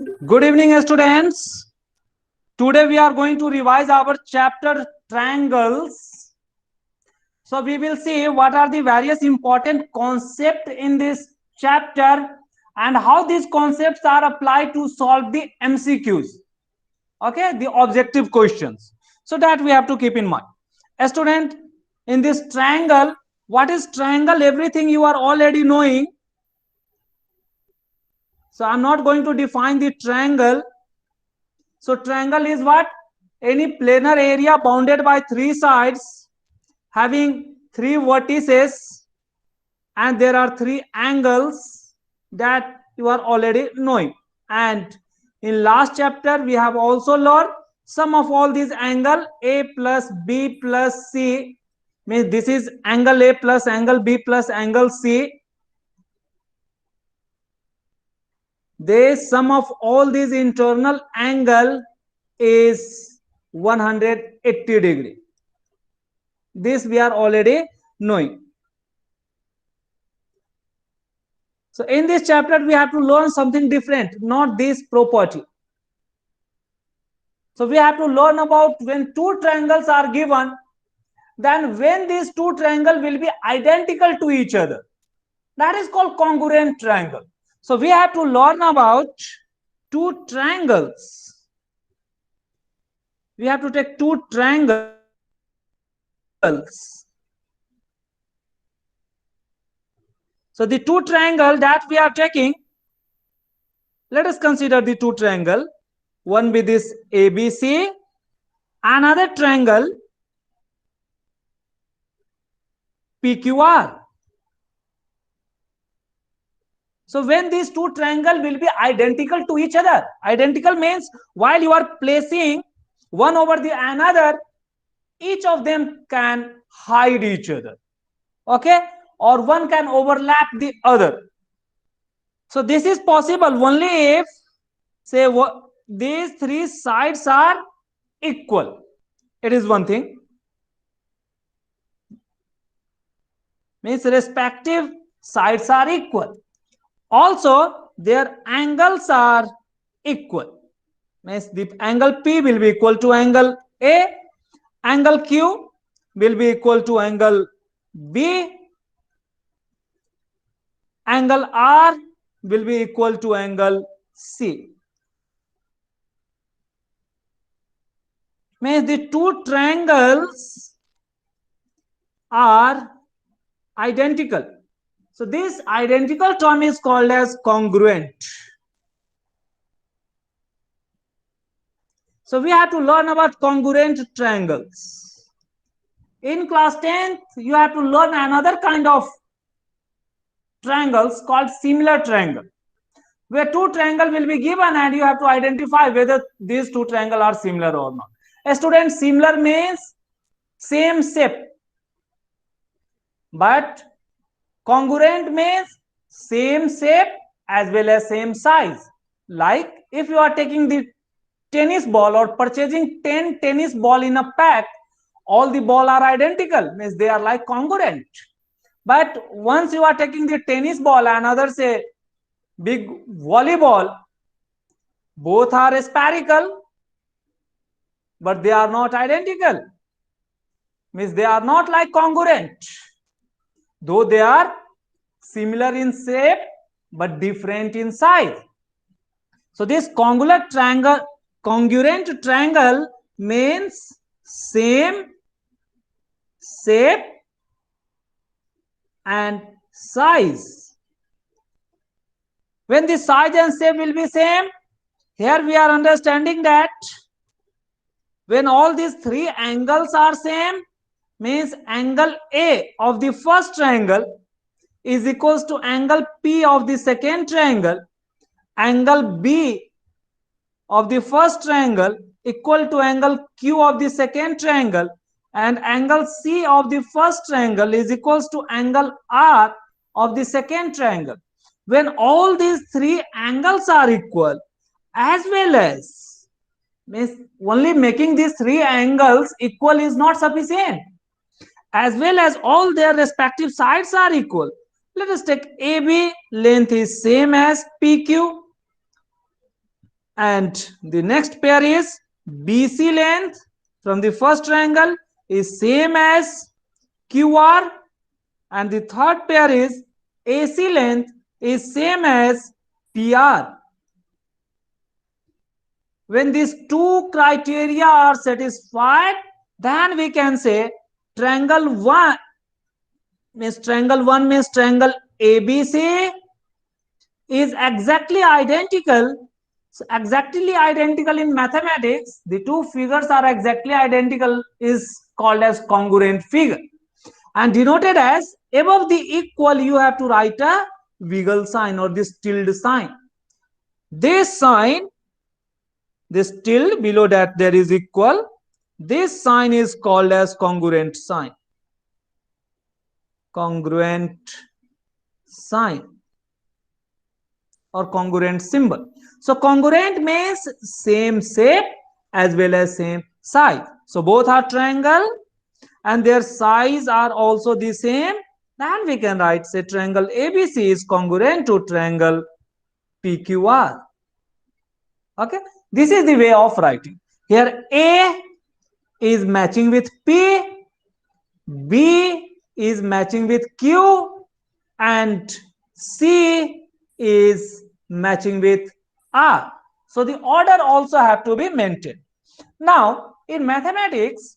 Good evening, students. Today we are going to revise our chapter triangles. So we will see what are the various important concepts in this chapter and how these concepts are applied to solve the MCQs. Okay, the objective questions. So that we have to keep in mind. A student, in this triangle, what is triangle? Everything you are already knowing. So I'm not going to define the triangle. So triangle is what? Any planar area bounded by three sides having three vertices and there are three angles that you are already knowing. And in last chapter we have also learned sum of all these angle A plus B plus C, means this is angle A plus angle B plus angle C. The sum of all these internal angle is 180 degree. This we are already knowing. So in this chapter we have to learn something different, not this property. So we have to learn about when two triangles are given, then when these two triangles will be identical to each other. That is called congruent triangle. So we have to learn about two triangles. We have to take two triangles. So the two triangle that we are taking, let us consider the two triangle. One be this ABC, another triangle PQR. So when these two triangles will be identical to each other, identical means while you are placing one over the another, each of them can hide each other. Okay? Or one can overlap the other. So this is possible only if, say, these three sides are equal. It is one thing. Means respective sides are equal. Also, their angles are equal. Means the angle P will be equal to angle A, angle Q will be equal to angle B, angle R will be equal to angle C. Means the two triangles are identical. So this identical term is called as congruent. So we have to learn about congruent triangles. In class 10th, you have to learn another kind of triangles called similar triangle, where two triangles will be given and you have to identify whether these two triangles are similar or not. A student, similar means same shape, but congruent means same shape as well as same size. Like if you are taking the tennis ball or purchasing 10 tennis ball in a pack, all the ball are identical, means they are like congruent. But once you are taking the tennis ball and others say big volleyball, both are spherical, but they are not identical. Means they are not like congruent, though they are similar in shape but different in size. So this congruent triangle means same shape and size. When the size and shape will be same, here we are understanding that when all these three angles are same, means angle A of the first triangle is equals to angle P of the second triangle, angle B of the first triangle equal to angle Q of the second triangle, and angle C of the first triangle is equals to angle R of the second triangle. When all these three angles are equal, as well as, means only making these three angles equal is not sufficient, as well as all their respective sides are equal. Let us take AB, length is same as PQ, and the next pair is BC length from the first triangle is same as QR, and the third pair is AC length is same as PR. When these two criteria are satisfied, then we can say triangle 1 means triangle ABC is exactly identical. So exactly identical in mathematics, the two figures are exactly identical is called as congruent figure, and denoted as above the equal you have to write a wiggle sign or this tilde sign. This sign, this tilde below that there is equal, this sign is called as congruent sign. Congruent sign or congruent symbol. So congruent means same shape as well as same size. So both are triangle and their size are also the same. Then we can write, say, triangle ABC is congruent to triangle PQR. Okay, this is the way of writing. Here A is matching with P, B is matching with Q, and C is matching with R. So the order also have to be maintained. Now in mathematics,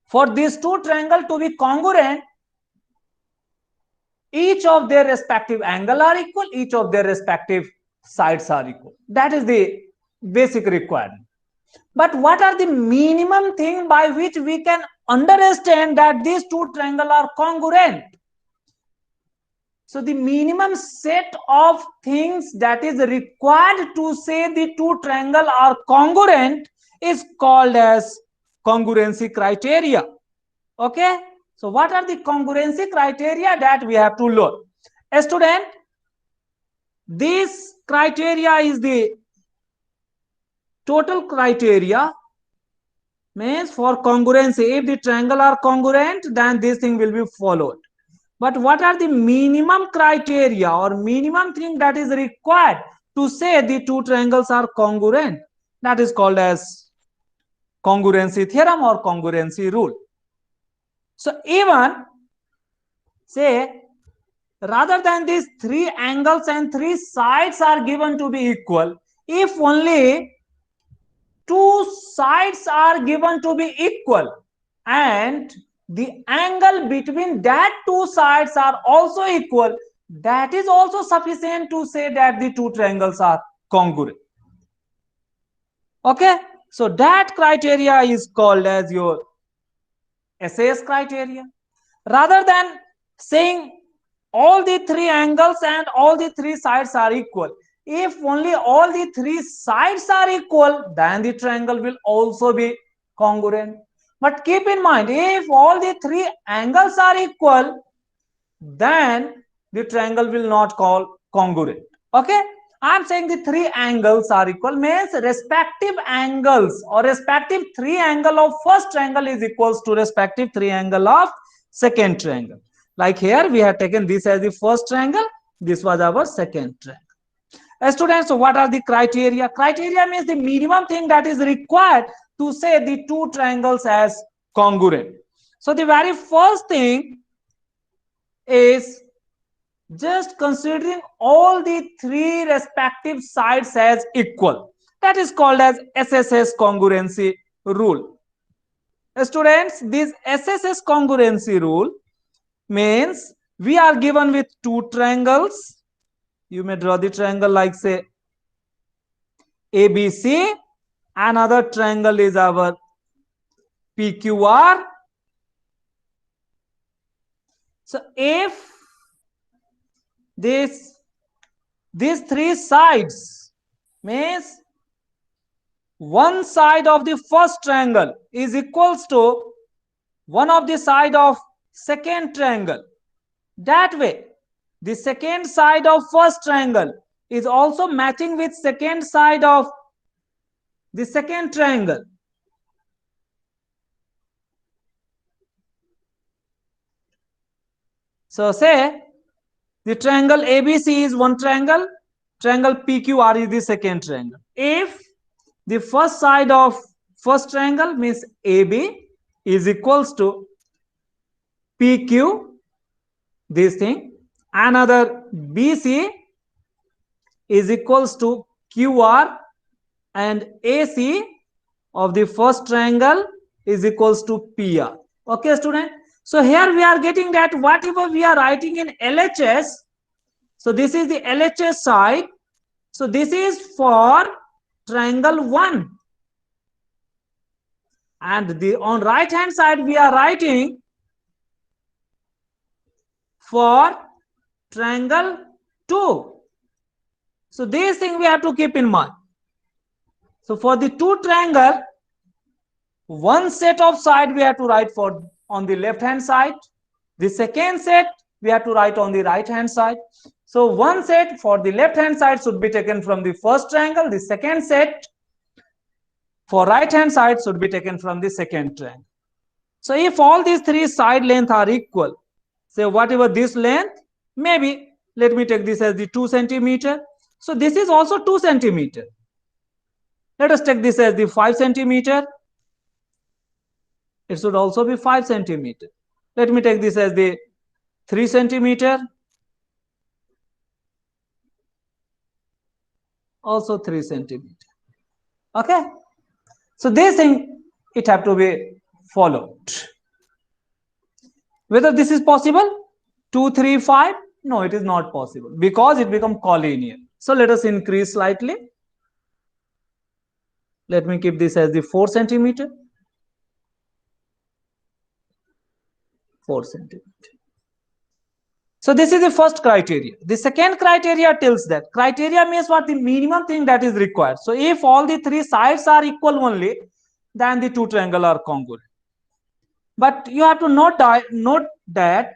for these two triangles to be congruent, each of their respective angle are equal, each of their respective sides are equal. That is the basic requirement. But what are the minimum thing by which we can understand that these two triangles are congruent? So the minimum set of things that is required to say the two triangles are congruent is called as congruency criteria. Okay, so what are the congruency criteria that we have to learn? A student, this criteria is the total criteria, means for congruency. If the triangle are congruent, then this thing will be followed. But what are the minimum criteria or minimum thing that is required to say the two triangles are congruent? That is called as congruency theorem or congruency rule. So even say, rather than these three angles and three sides are given to be equal, if only two sides are given to be equal and the angle between that two sides are also equal, that is also sufficient to say that the two triangles are congruent. Okay, so that criteria is called as your SAS criteria. Rather than saying all the three angles and all the three sides are equal, if only all the three sides are equal, then the triangle will also be congruent. But keep in mind, if all the three angles are equal, then the triangle will not call congruent. Okay, I'm saying the three angles are equal means respective angles or respective three angle of first triangle is equals to respective three angle of second triangle. Like here we have taken this as the first triangle, this was our second triangle. Students, so what are the criteria? Criteria means the minimum thing that is required to say the two triangles as congruent. So the very first thing is just considering all the three respective sides as equal. That is called as SSS congruency rule. Students, this SSS congruency rule means we are given with two triangles. You may draw the triangle like say ABC. Another triangle is our PQR. So if these three sides means one side of the first triangle is equals to one of the side of second triangle. That way, the second side of first triangle is also matching with second side of the second triangle. So say the triangle ABC is one triangle, triangle PQR is the second triangle. if the first side of first triangle means AB is equals to PQ, this thing, another BC is equals to QR, and AC of the first triangle is equals to PR. Okay, student? So here we are getting that whatever we are writing in LHS, so this is the LHS side. So this is for triangle 1. And the on right hand side we are writing for triangle 2. So this thing we have to keep in mind. So for the two triangle, one set of side we have to write for on the left hand side. The second set we have to write on the right hand side. So one set for the left hand side should be taken from the first triangle. The second set for right hand side should be taken from the second triangle. So if all these three side lengths are equal, say whatever this length, maybe let me take this as the 2 centimeter. So this is also 2 centimeter. Let us take this as the 5 centimeter. It should also be 5 centimeter. Let me take this as the 3 centimeter. Also 3 centimeter. Okay. So this thing, it have to be followed. Whether this is possible? 2, 3, 5? No, it is not possible because it becomes collinear. So let us increase slightly. Let me keep this as the 4 centimeter. 4 centimeter. So this is the first criteria. The second criteria tells that criteria means what? The minimum thing that is required. So if all the three sides are equal only, then the two triangles are congruent. But you have to note that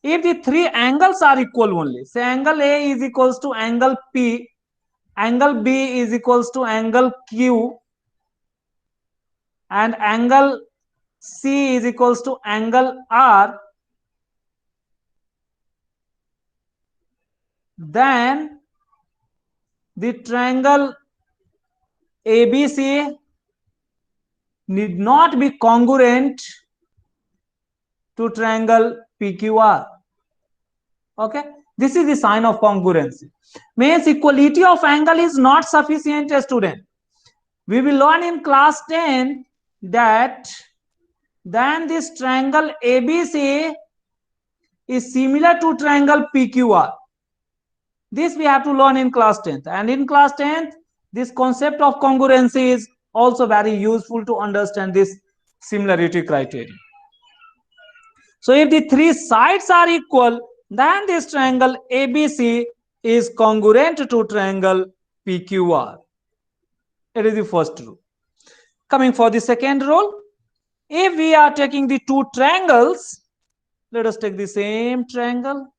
if the three angles are equal only, say angle A is equals to angle P, angle B is equals to angle Q, and angle C is equals to angle R, then the triangle ABC need not be congruent to triangle PQR. Okay, this is the sign of congruency. Means equality of angle is not sufficient, student. We will learn in class 10 that then this triangle ABC is similar to triangle PQR. This we have to learn in class 10th, and in class 10th this concept of congruency is also very useful to understand this similarity criteria. So if the three sides are equal, then this triangle ABC is congruent to triangle PQR. It is the first rule. Coming for the second rule, if we are taking the two triangles, let us take the same triangle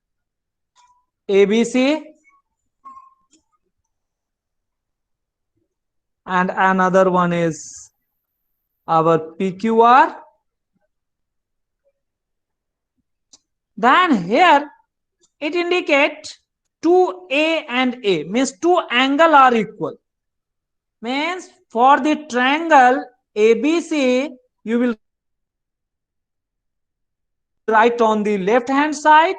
ABC and another one is our PQR. Then here it indicates 2A and A, means two angles are equal. Means for the triangle ABC, you will write on the left hand side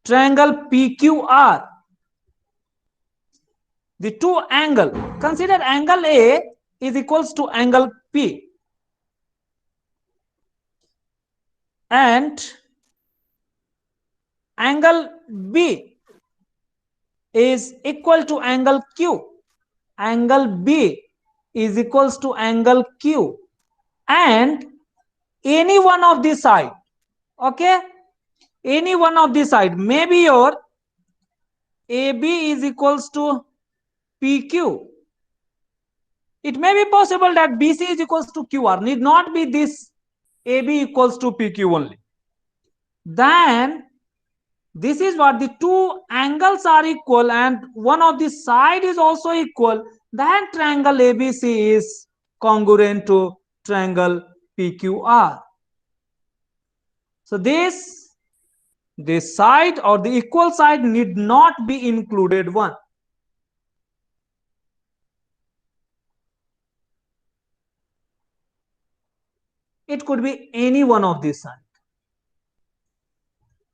triangle PQR. The two angle, consider angle A is equals to angle P, and angle B is equal to angle Q. Angle B is equals to angle Q, and any one of the side, okay, any one of the side, maybe your AB is equals to PQ. It may be possible that BC is equals to QR, need not be this AB equals to PQ only. Then this is what the two angles are equal and one of the side is also equal, then triangle ABC is congruent to triangle PQR. So this side or the equal side need not be included one. It could be any one of these side.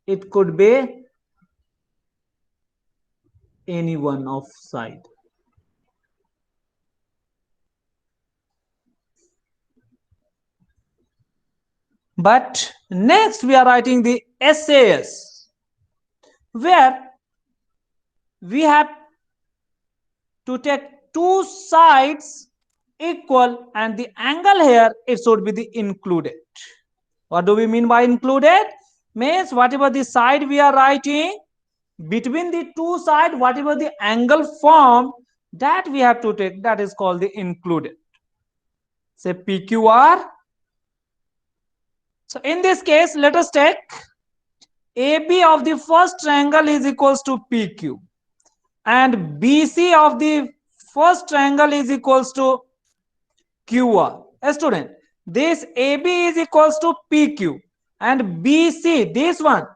It could be any one of side. But next we are writing the SAS, where we have to take two sides equal, and the angle here, it should be the included. What do we mean by included? Means whatever the side we are writing, between the two sides, whatever the angle formed, that we have to take, that is called the included. Say PQR. So in this case, let us take AB of the first triangle is equals to PQ, and BC of the first triangle is equals to QR. A student, this AB is equals to PQ, and BC, this one,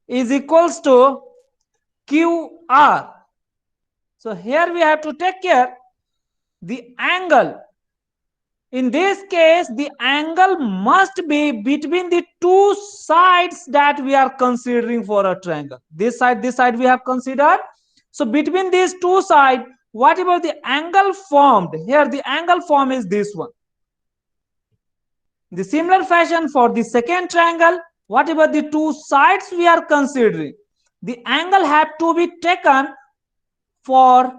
is equals to QR. So here we have to take care the angle. In this case, the angle must be between the two sides that we are considering for a triangle. This side we have considered. So between these two sides, whatever the angle formed, here the angle form is this one. The similar fashion for the second triangle, whatever the two sides we are considering, the angle have to be taken for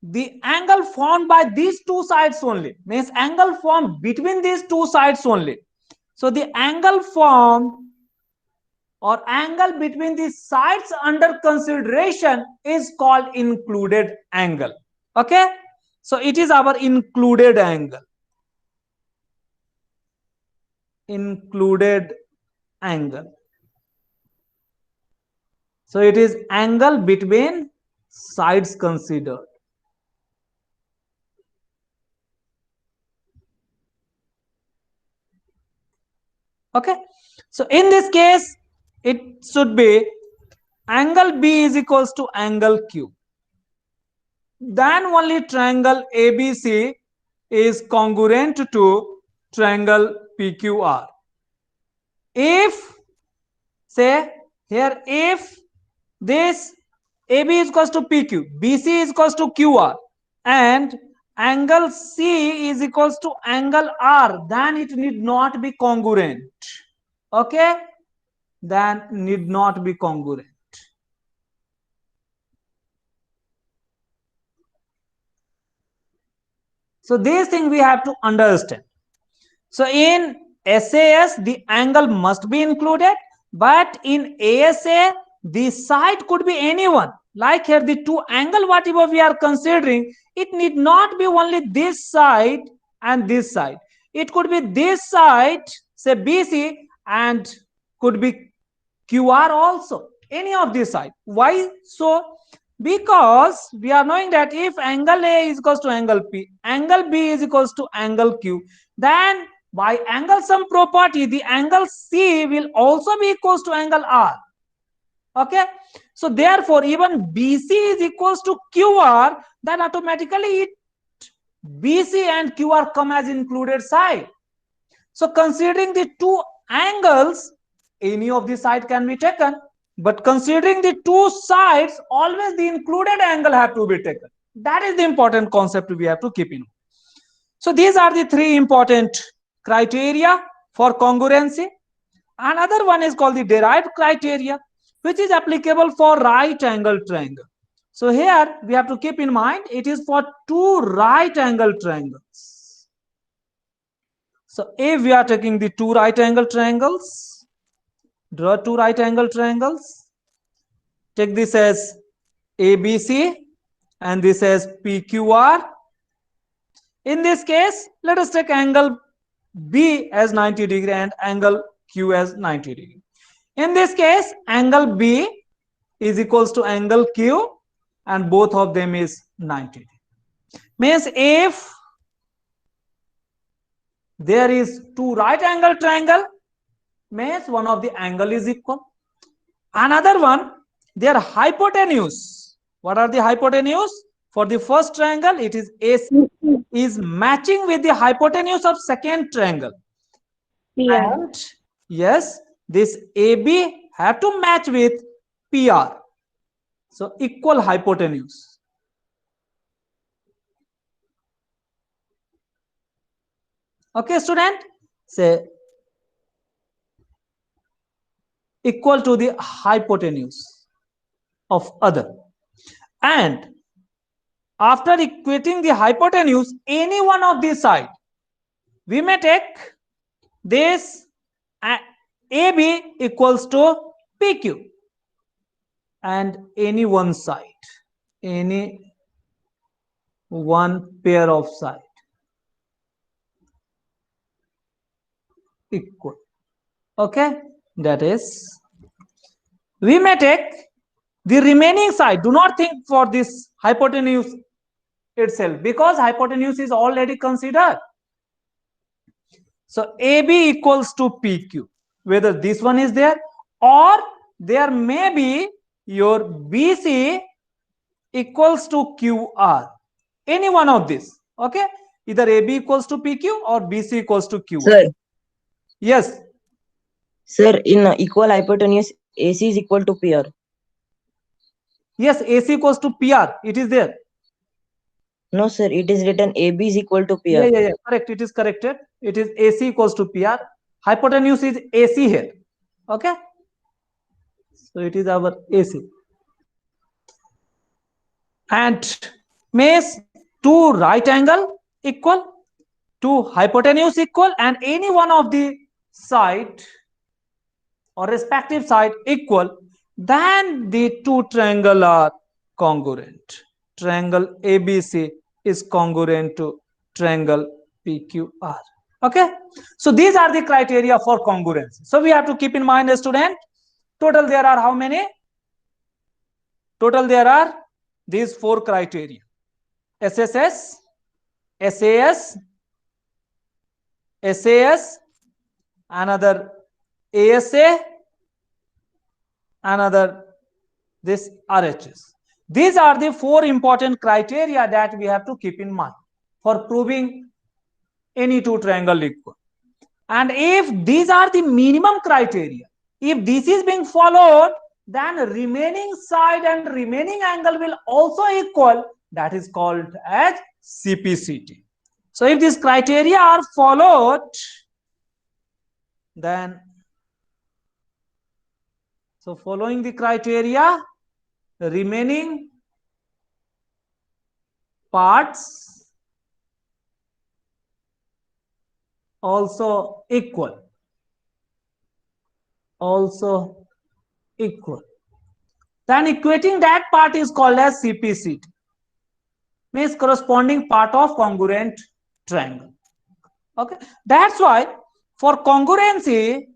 the angle formed by these two sides only, means angle formed between these two sides only. So the angle formed or angle between the sides under consideration is called included angle. Okay, so it is our included angle. Included angle. So it is angle between sides considered. Okay, so in this case, it should be angle B is equals to angle Q. Then only triangle ABC is congruent to triangle PQR. If, say here, if this AB is equals to PQ, BC is equals to QR, and angle C is equals to angle R, then it need not be congruent. Okay, then need not be congruent. So this thing we have to understand. So in SAS, the angle must be included, but in ASA, the side could be anyone. Like here, the two angle whatever we are considering, it need not be only this side and this side. It could be this side, say BC, and could be QR also, any of this side. Why so? Because we are knowing that if angle A is equals to angle P, angle B is equals to angle Q, then by angle sum property, the angle C will also be equals to angle R. Okay, so therefore even BC is equals to QR, then automatically BC and QR come as included side. So considering the two angles, any of the side can be taken, but considering the two sides, always the included angle have to be taken. That is the important concept we have to keep in mind. So these are the three important criteria for congruency. Another one is called the derived criteria, which is applicable for right angle triangle. So here we have to keep in mind it is for two right angle triangles. So if we are taking the two right angle triangles, draw two right angle triangles, take this as ABC and this as PQR. In this case, let us take angle B as 90 degree and angle Q as 90 degree. In this case, angle B is equals to angle Q and both of them is 90 degree. Means if there is two right angle triangle, means one of the angle is equal. Another one, their hypotenuse. What are the hypotenuse? For the first triangle, it is AC is matching with the hypotenuse of second triangle. PR. And yes, this AB have to match with PR. So equal hypotenuse. Okay, student? Say equal to the hypotenuse of other. And after equating the hypotenuse, any one of these side, we may take this AB equals to PQ, and any one side, any one pair of side equal. Okay, that is, we may take the remaining side. Do not think for this hypotenuse itself, because hypotenuse is already considered. So AB equals to PQ, whether this one is there, or there may be your BC equals to QR, any one of this. Okay, either AB equals to PQ or BC equals to QR. Sir, Yes, sir, in equal hypotenuse, AC is equal to PR. yes, AC equals to PR, it is there. No, sir, it is written AB is equal to PR. Yeah, correct, it is corrected. It is AC equals to PR. Hypotenuse is AC here. Okay, so it is our AC. And makes two right angle equal, two hypotenuse equal, and any one of the side or respective side equal, then the two triangle are congruent. Triangle ABC is congruent to triangle PQR. Okay, so these are the criteria for congruence. So we have to keep in mind, a student, total there are how many? Total there are these four criteria: SSS, SAS, SAS, another ASA, another this RHS. These are the four important criteria that we have to keep in mind for proving any two triangle equal. And if these are the minimum criteria, if this is being followed, then remaining side and remaining angle will also equal. That is called as CPCT. So if these criteria are followed, then following the criteria, remaining parts also equal. Then equating that part is called as CPCT, means corresponding part of congruent triangle. Okay, that's why for congruency,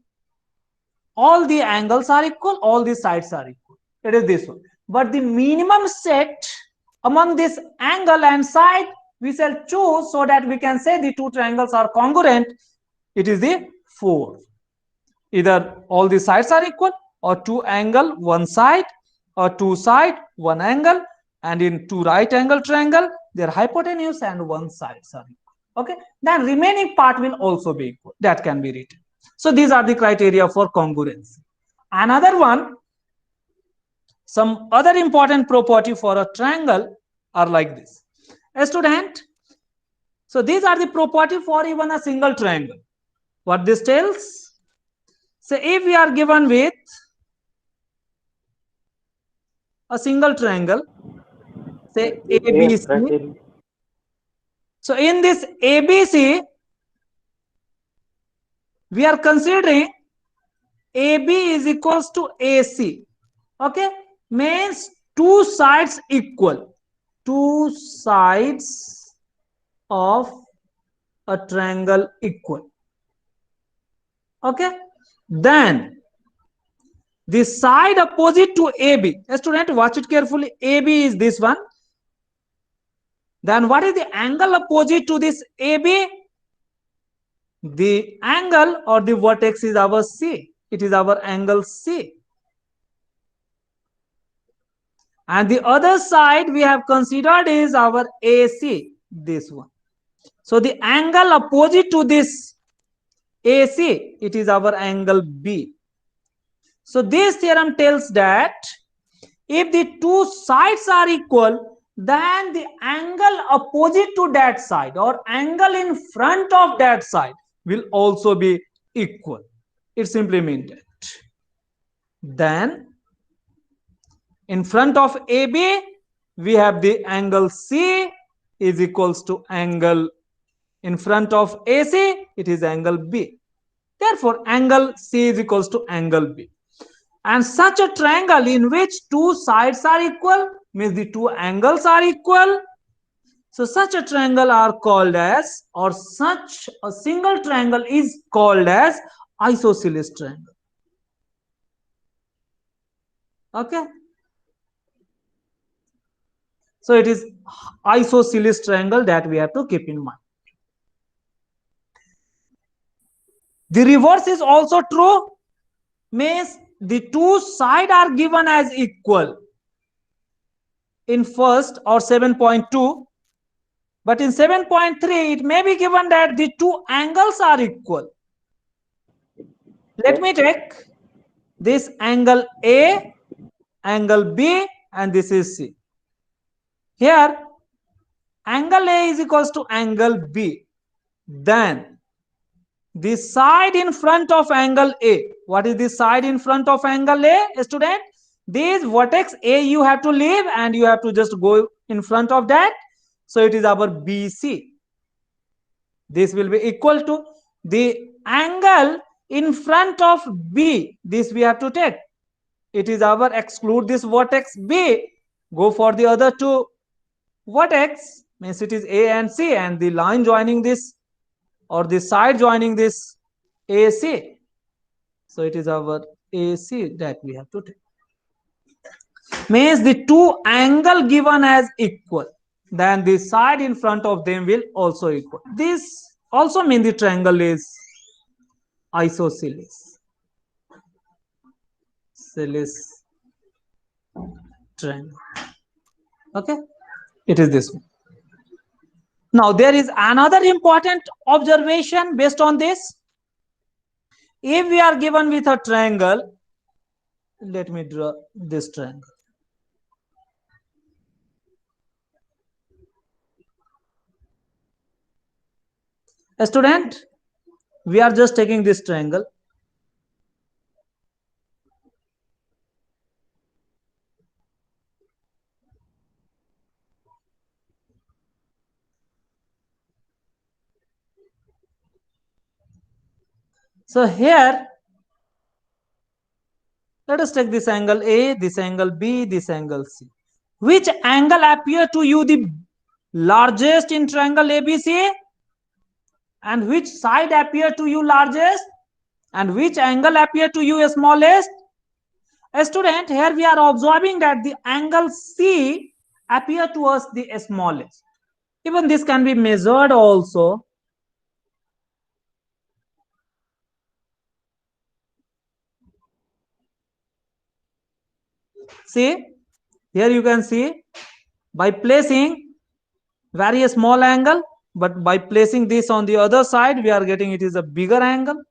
all the angles are equal, all the sides are equal. It is this one. But the minimum set among this angle and side we shall choose, so that we can say the two triangles are congruent. It is the 4. Either all the sides are equal, or two angle one side, or two side one angle, and in two right angle triangle their hypotenuse and one sides are equal. Okay, then remaining part will also be equal. That can be written. So these are the criteria for congruency. Another one, some other important property for a triangle are like this. A student, so these are the property for even a single triangle. What this tells? So if we are given with a single triangle, say ABC. So in this ABC, we are considering AB is equals to AC. Okay, means two sides equal. Two sides of a triangle equal. Okay, then the side opposite to AB. Student, watch it carefully. AB is this one. Then what is the angle opposite to this AB? The angle or the vertex is our C. It is our angle C. and the other side we have considered is our AC, this one. So the angle opposite to this AC, it is our angle B. So this theorem tells that if the two sides are equal, then the angle opposite to that side or angle in front of that side will also be equal. It simply means that. Then in front of AB, we have the angle C is equals to angle in front of AC, it is angle B. Therefore, angle C is equals to angle B. And such a triangle in which two sides are equal means the two angles are equal. So such a triangle are called as, or such a single triangle is called as isosceles triangle. Okay. So it is isosceles triangle that we have to keep in mind. The reverse is also true, means the two sides are given as equal in first or 7.2, but in 7.3 it may be given that the two angles are equal. Let me take this angle A, angle B, and this is C. Here angle A is equals to angle B. Then the side in front of angle A. What is the side in front of angle A, student? This vertex A you have to leave and you have to just go in front of that. So it is our BC. This will be equal to the angle in front of B. This we have to take. It is our exclude this vertex B. Go for the other two vertex. Means it is A and C, and the line joining this or the side joining this AC. So it is our AC that we have to take. Means the two angle given as equal, then the side in front of them will also equal. This also means the triangle is isosceles. Celes triangle. Okay, it is this one. Now there is another important observation based on this. If we are given with a triangle, let me draw this triangle. A student, we are just taking this triangle. So here, let us take this angle A, this angle B, this angle C. Which angle appear to you the largest in triangle ABC? And which side appear to you largest? And which angle appear to you smallest? A student, here we are observing that the angle C appear to us the smallest. Even this can be measured also. See, here you can see by placing very small angle, but by placing this on the other side, we are getting it is a bigger angle.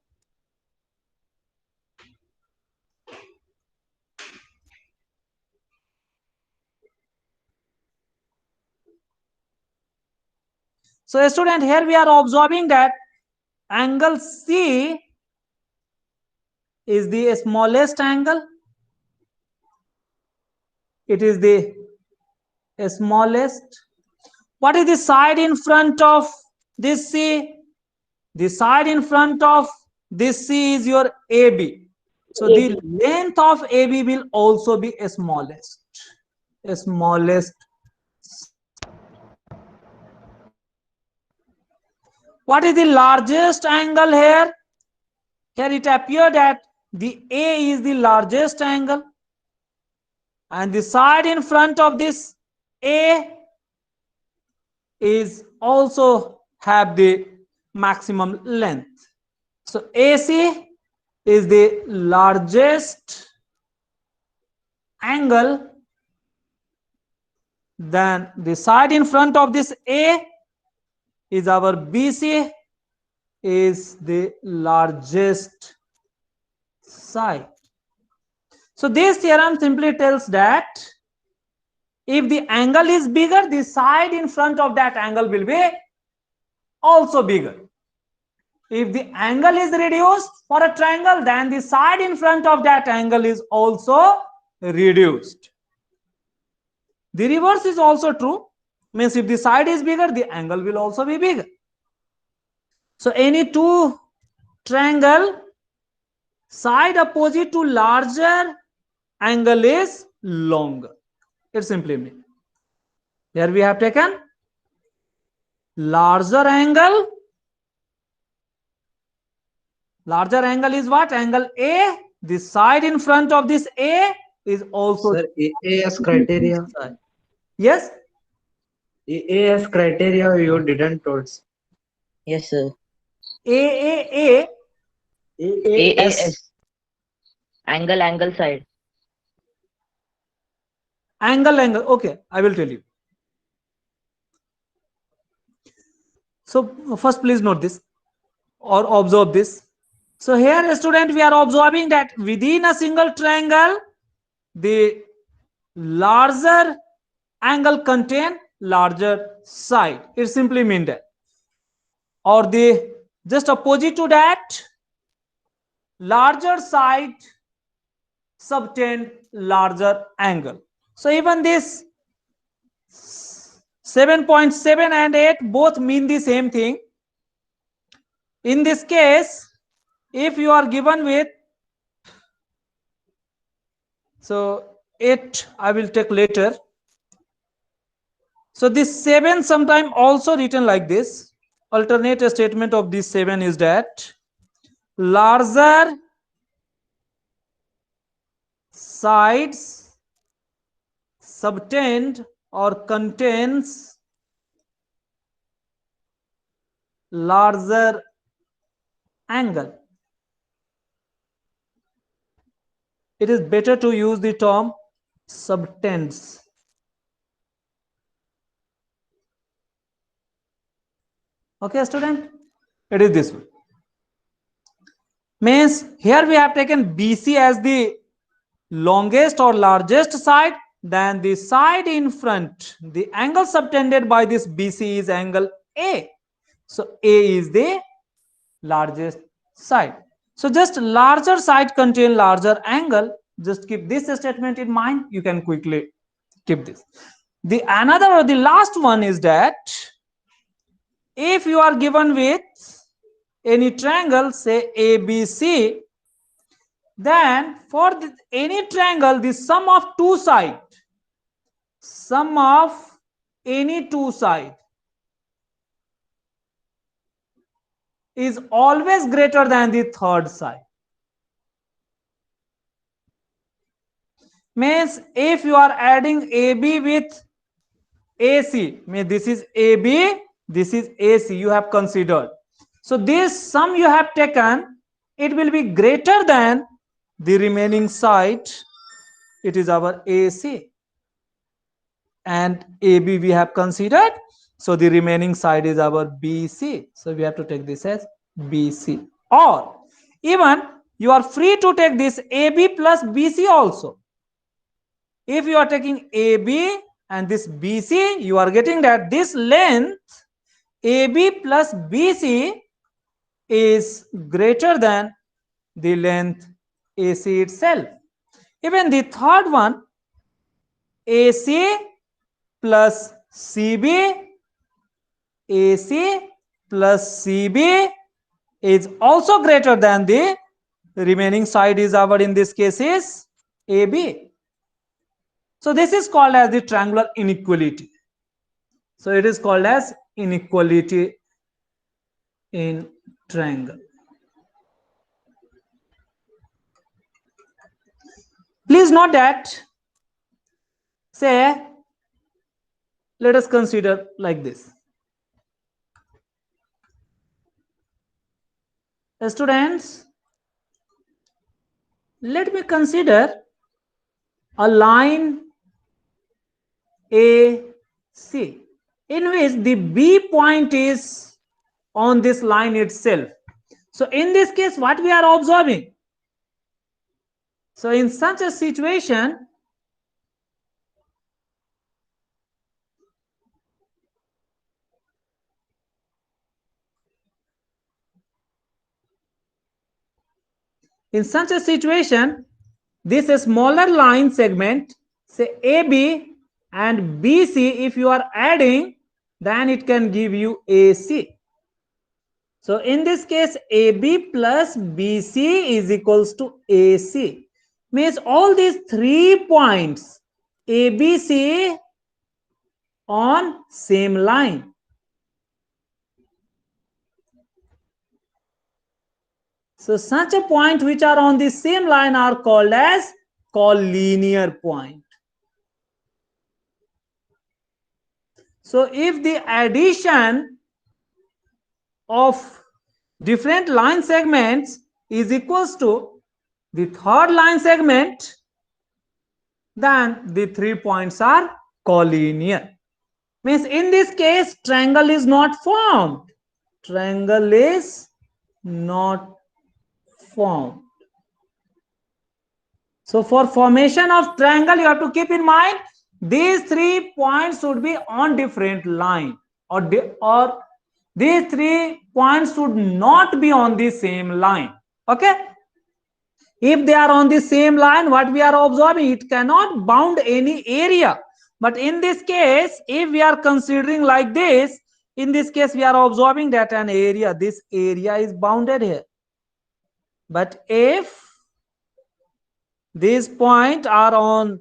So a student, here we are observing that angle C is the smallest angle. It is the smallest. What is the side in front of this C? The side in front of this C is your AB. So the length of AB will also be smallest. Smallest. What is the largest angle here? Here it appears that the A is the largest angle, and the side in front of this A is also have the maximum length. So AC is the largest angle then the side in front of this A is our BC, is the largest side. So this theorem simply tells that if the angle is bigger, the side in front of that angle will be also bigger. If the angle is reduced for a triangle, then the side in front of that angle is also reduced. The reverse is also true. Means if the side is bigger, the angle will also be bigger. So any two triangle, side opposite to larger angle is longer. It simply means. Here we have taken larger angle. Larger angle is what? Angle A. The side in front of this A is also. Sir, AAS criteria. Yes. AAS criteria you didn't told. Yes, sir. AAA. AS. Angle side. Angle. Okay, I will tell you. So first please note this or observe this. So here student, we are observing that within a single triangle, the larger angle contain larger side. It simply means that. Or the just opposite to that, larger side subtend larger angle. So even this 7.7 and 8 both mean the same thing. In this case, if you are given with, so 8 I will take later. So this 7 sometime also written like this. Alternate statement of this 7 is that larger sides subtend or contains larger angle. It is better to use the term subtends. Okay, student? It is this one. Means here we have taken BC as the longest or largest side, then the side in front, the angle subtended by this BC is angle A. So A is the largest side. So just larger side contain larger angle. Just keep this statement in mind. You can quickly keep this. The another or the last one is that if you are given with any triangle, say ABC, then for any triangle, the sum of any two side is always greater than the third side. Means if you are adding AB with AC, means this is AB, this is AC, you have considered. So this sum you have taken, it will be greater than the remaining side. It is our AC. And AB we have considered. So the remaining side is our BC. So we have to take this as BC. Or even you are free to take this AB plus BC also. If you are taking AB and this BC, you are getting that this length AB plus BC is greater than the length AC itself. Even the third one, AC plus CB, AC plus CB is also greater than the remaining side is our, in this case is AB. So this is called as the triangular inequality. So it is called as inequality in triangle. Please note that, say, let us consider like this. Students, let me consider a line A, C, in which the B point is on this line itself. So in this case, what we are observing? So in such a situation, this smaller line segment, say AB and BC, if you are adding, then it can give you AC. So in this case, AB plus BC is equals to AC. Means all these 3 points ABC on same line. So such a point which are on the same line are called as collinear point. So if the addition of different line segments is equals to the third line segment, then the 3 points are collinear. Means in this case, triangle is not formed. Triangle is not formed. So for formation of triangle, you have to keep in mind these 3 points should be on different line, or these 3 points should not be on the same line. Okay, if they are on the same line, what we are observing, it cannot bound any area. But in this case, if we are considering like this, in this case we are observing that an area, this area is bounded here. But if these points are on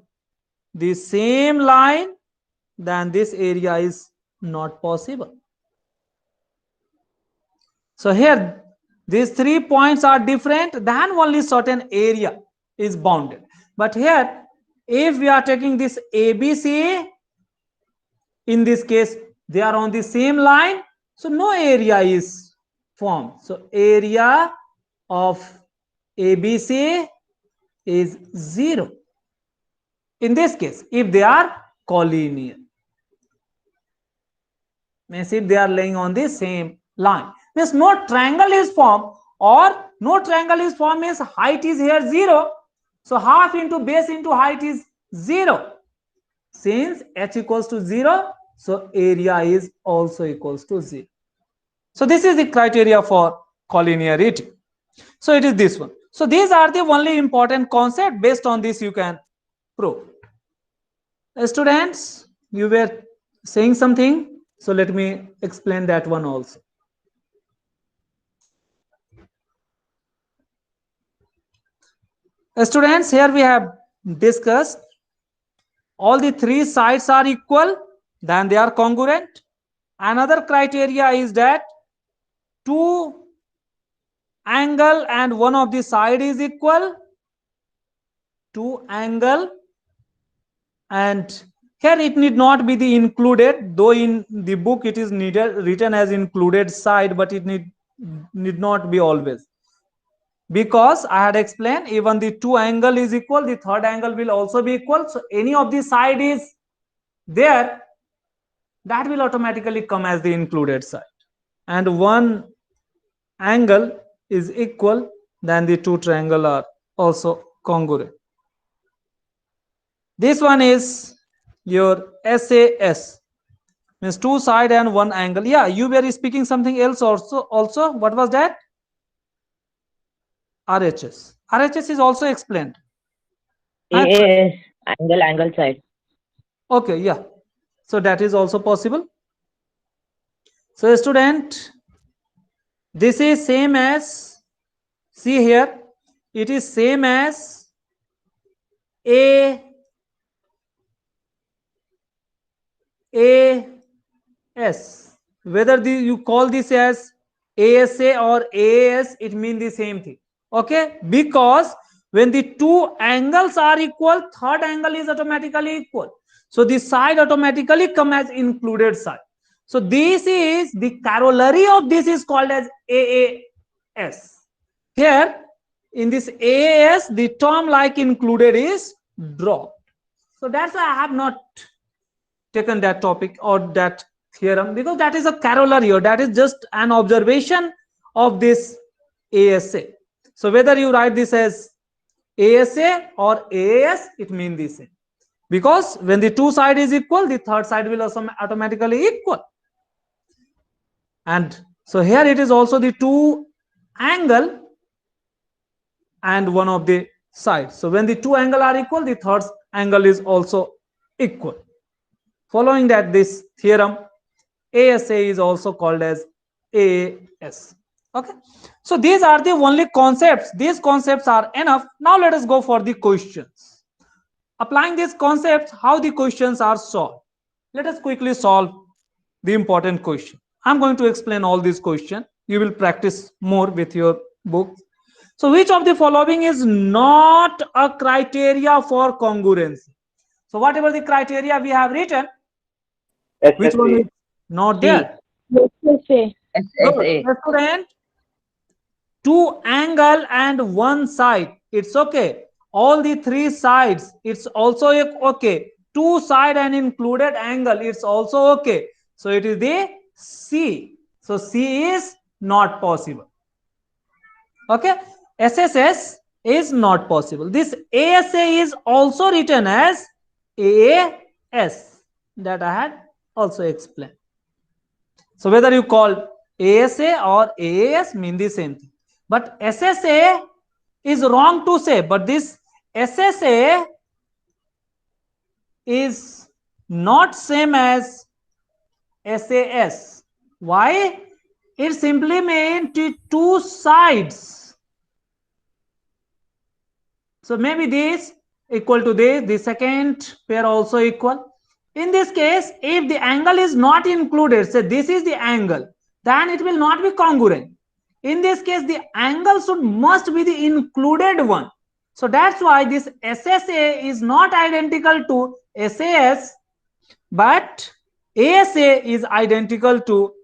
the same line, then this area is not possible. So here these 3 points are different, then only certain area is bounded. But here, if we are taking this ABC, in this case they are on the same line, so no area is formed. So area of ABC is 0 in this case if they are collinear, means if they are laying on the same line. Means no triangle is formed, or no triangle is formed means height is here 0. So half into base into height is 0. Since h equals to 0, so area is also equals to 0. So this is the criteria for collinearity. So it is this one. So these are the only important concept. Based on this you can prove. Students, you were saying something, so let me explain that one also. Students, here we have discussed all the 3 sides are equal, then they are congruent. Another criteria is that 2 angle and one of the side is equal. 2 angle, and here it need not be the included, though in the book it is written as included side, but it need not be always, because I had explained even the 2 angle is equal, the third angle will also be equal. So any of the side is there, that will automatically come as the included side, and 1 angle is equal, then the 2 triangle are also congruent. This one is your SAS, means 2 side and 1 angle. Yeah, you were speaking something else also. What was that? RHS. RHS is also explained. AAS, angle side. Okay, yeah. So that is also possible. So student, this is same as, see here, it is same as AS, whether you call this as ASA or AAS, it means the same thing. Okay, because when the 2 angles are equal, third angle is automatically equal, so the side automatically come as included side. So this is the corollary of this is called as AAS. Here in this AAS, the term like included is dropped. So that's why I have not taken that topic or that theorem, because that is a corollary, that is just an observation of this ASA. So whether you write this as ASA or AAS, it means the same, because when the two side is equal, the third side will also automatically equal. And so here it is also the two angle and one of the sides. So when the two angle are equal, the third angle is also equal. Following that, this theorem ASA is also called as AAS. Okay, so these are the only concepts. These concepts are enough. Now let us go for the questions. Applying these concepts, how the questions are solved. Let us quickly solve the important question. I'm going to explain all these questions. You will practice more with your books. So which of the following is not a criteria for congruency? So whatever the criteria we have written, which one is not there? SSA. Good. Student, two angle and one side, it's okay. All the three sides, it's also okay. Two side and included angle, it's also okay. So it is the C. So C is not possible. Okay, SSS is not possible. This ASA is also written as AAS, that I had also explained. So whether you call ASA or AAS mean the same thing. But SSA is wrong to say, but this SSA is not same as SAS. Why? It simply means two sides. So maybe this equal to this, the second pair also equal. In this case, if the angle is not included, say this is the angle, then it will not be congruent. In this case, the angle must be the included one. So that's why this SSA is not identical to SAS, but ASA is identical to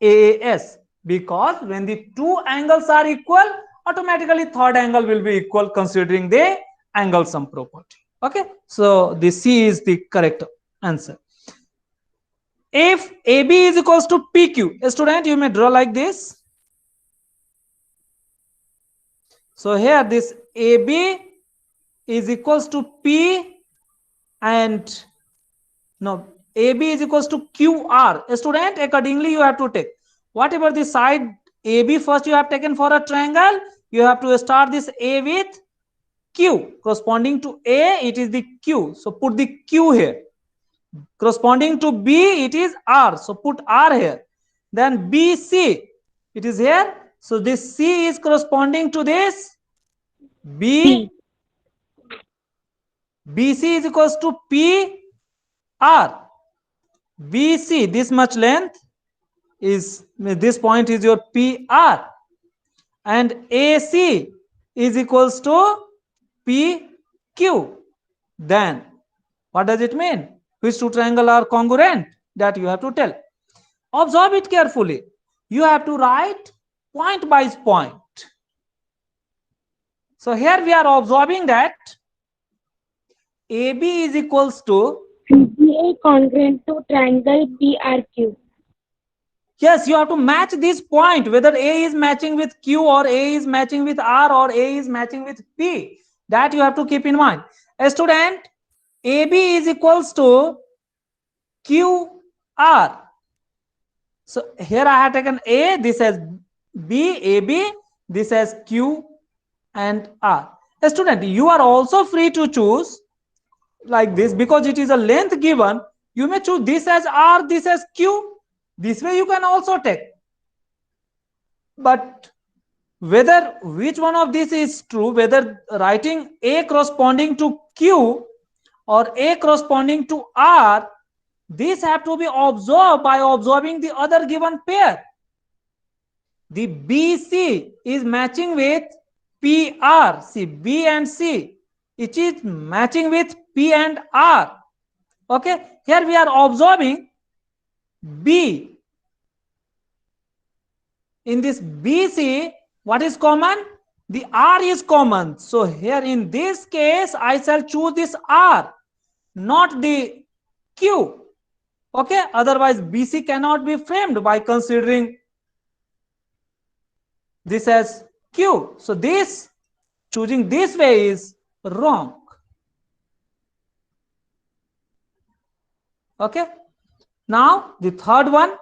AAS, because when the two angles are equal, automatically third angle will be equal considering the angle sum property. Okay, so the C is the correct answer. If AB is equals to PQ, a student, you may draw like this. So here this AB is equals to P and no, AB is equals to QR. A student, accordingly you have to take whatever the side AB first you have taken for a triangle, you have to start this A with Q. Corresponding to A, it is the Q. So put the Q here. Corresponding to B, it is R. So put R here. Then BC, it is here. So this C is corresponding to this B. BC is equals to P R. BC, this much length is, this point is your PR, and AC is equals to PQ. Then what does it mean? Which two triangles are congruent? That you have to tell. Observe it carefully. You have to write point by point. So here we are observing that AB is equals to CGA congruent to triangle PRQ. Yes, you have to match this point, whether A is matching with Q or A is matching with R or A is matching with P. That you have to keep in mind. A student, AB is equals to QR. So here I have taken A, this as B, AB, this as Q and R. A student, you are also free to choose like this, because it is a length given. You may choose this as R, this as Q. This way you can also take. But whether which one of this is true, whether writing A corresponding to Q or A corresponding to R, these have to be observed by observing the other given pair. The BC is matching with PR. See, B and C, it is matching with P and R. Okay, here we are observing B. In this BC, what is common? The R is common. So here in this case, I shall choose this R, not the Q. Okay, otherwise BC cannot be framed by considering this as Q. So this, choosing this way is wrong. Okay, now the third one,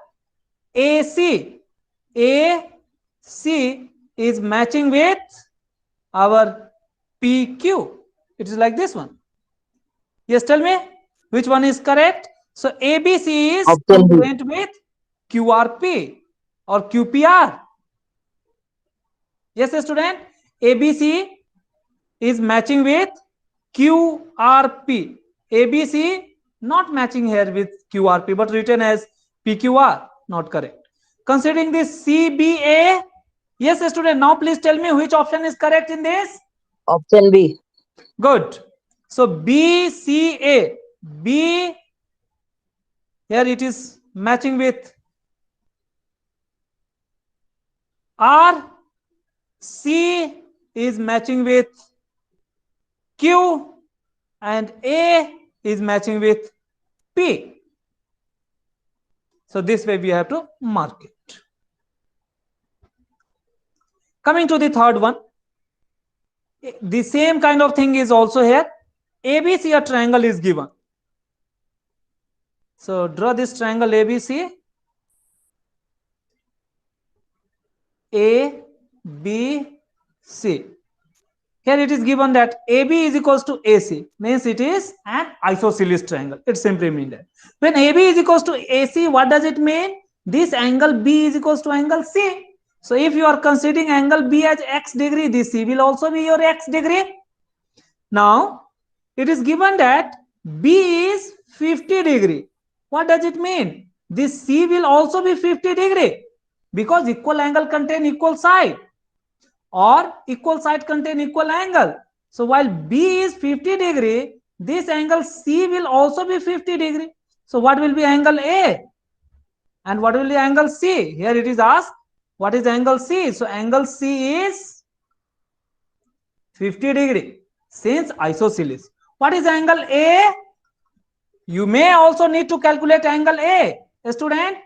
AC. AC is matching with our PQ. It is like this one. Yes, tell me which one is correct. So ABC is Option B. congruent with QRP or QPR. Yes, student. ABC is matching with QRP. ABC not matching here with QRP but written as PQR. Not correct. Considering this CBA. Yes, student. Now please tell me which option is correct in this. Option B. Good. So BCA. B here it is matching with R. C is matching with Q and A is matching with P. So this way we have to mark it. Coming to the third one, the same kind of thing is also here. ABC, a triangle is given. So draw this triangle ABC. A, B, C. Here it is given that AB is equals to AC, means it is an isosceles triangle. It simply means that. When AB is equals to AC, what does it mean? This angle B is equals to angle C. So if you are considering angle B as X degree, this C will also be your X degree. Now, it is given that B is 50 degree. What does it mean? This C will also be 50 degree because equal angle contain equal side, or equal side contain equal angle. So while B is 50 degree, this angle C will also be 50 degree. So what will be angle A? And what will be angle C? Here it is asked, what is angle C? So angle C is 50 degree since isosceles. What is angle A? You may also need to calculate angle A. Student,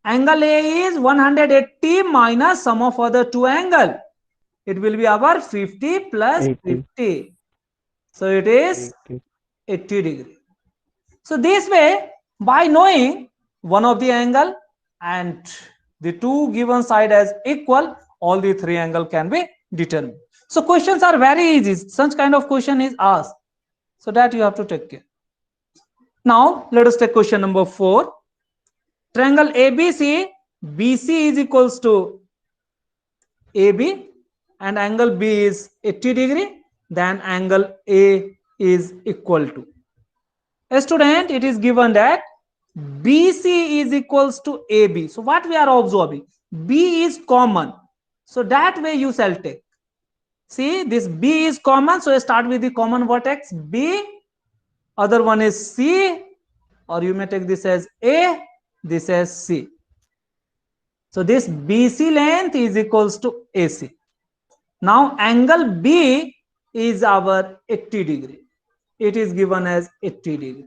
angle A is 180 minus sum of other two angle. It will be our 50 plus 50. So it is 80 degree. So this way, by knowing one of the angle and the two given side as equal, all the three angle can be determined. So questions are very easy. Such kind of question is asked. So that you have to take care. Now let us take question number 4. Triangle ABC, BC is equals to AB and angle B is 80 degree, then angle A is equal to. A student, it is given that BC is equals to AB. So what we are observing? B is common. So that way you shall take. See, this B is common. So start with the common vertex B. Other one is C, or you may take this as A, this as C. So this BC length is equals to AC. Now angle B is our 80 degree. It is given as 80 degree.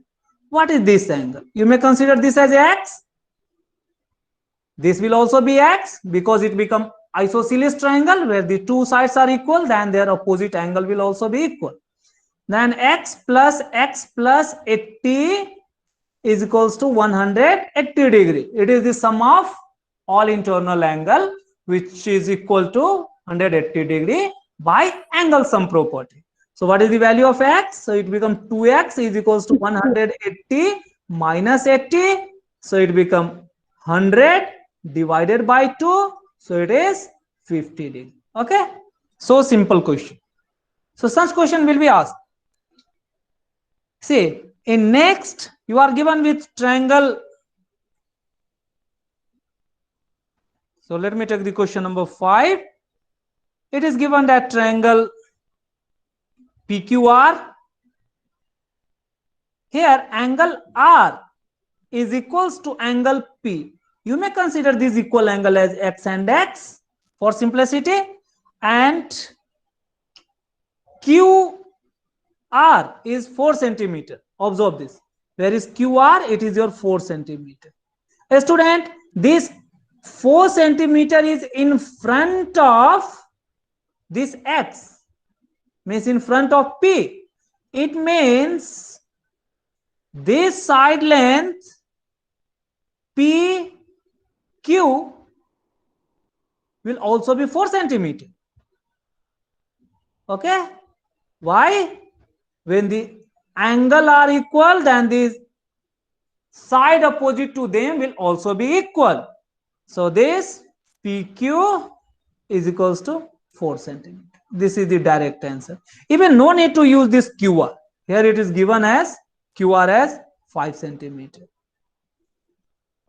What is this angle? You may consider this as X. This will also be X because it become isosceles triangle where the two sides are equal, then their opposite angle will also be equal. Then X plus 80 is equals to 180 degree. It is the sum of all internal angle which is equal to 180 degree by angle sum property. So what is the value of X? So it becomes 2X is equals to 180 minus 80. So it becomes 100 divided by 2. So it is 50 degree. Okay. So simple question. So such question will be asked. See, in next you are given with triangle. So let me take the question number 5. It is given that triangle PQR. Here angle R is equals to angle P. You may consider this equal angle as X and X for simplicity, and QR is 4 centimeter. Observe this. Where is QR? It is your 4 centimeter. Student, this 4 centimeter is in front of this X, means in front of P. It means this side length PQ will also be 4 centimeter. Okay? Why? When the angle are equal, then the side opposite to them will also be equal. So this PQ is equals to 4 centimeter. This is the direct answer. Even no need to use this QR. Here it is given as QR as 5 centimeter.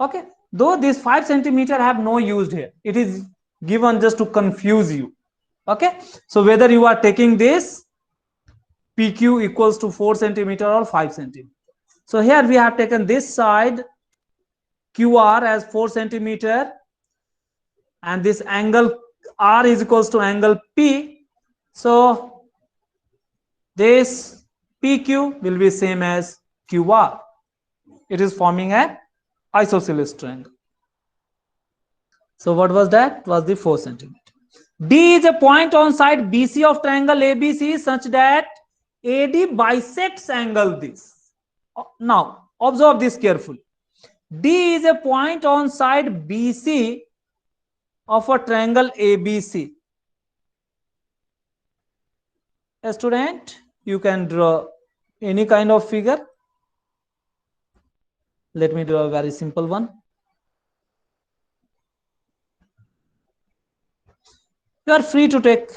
Okay. Though this 5 centimeter have no used here. It is given just to confuse you. Okay. So whether you are taking this PQ equals to 4 centimeter or 5 centimeter. So here we have taken this side QR as 4 centimeter, and this angle R is equals to angle P. So this PQ will be same as QR. It is forming an isosceles triangle. So what was that? It was the 4 centimeter. D is a point on side BC of triangle ABC such that AD bisects angle this. Now observe this carefully. D is a point on side BC of a triangle ABC. A student, you can draw any kind of figure. Let me draw a very simple one. You are free to take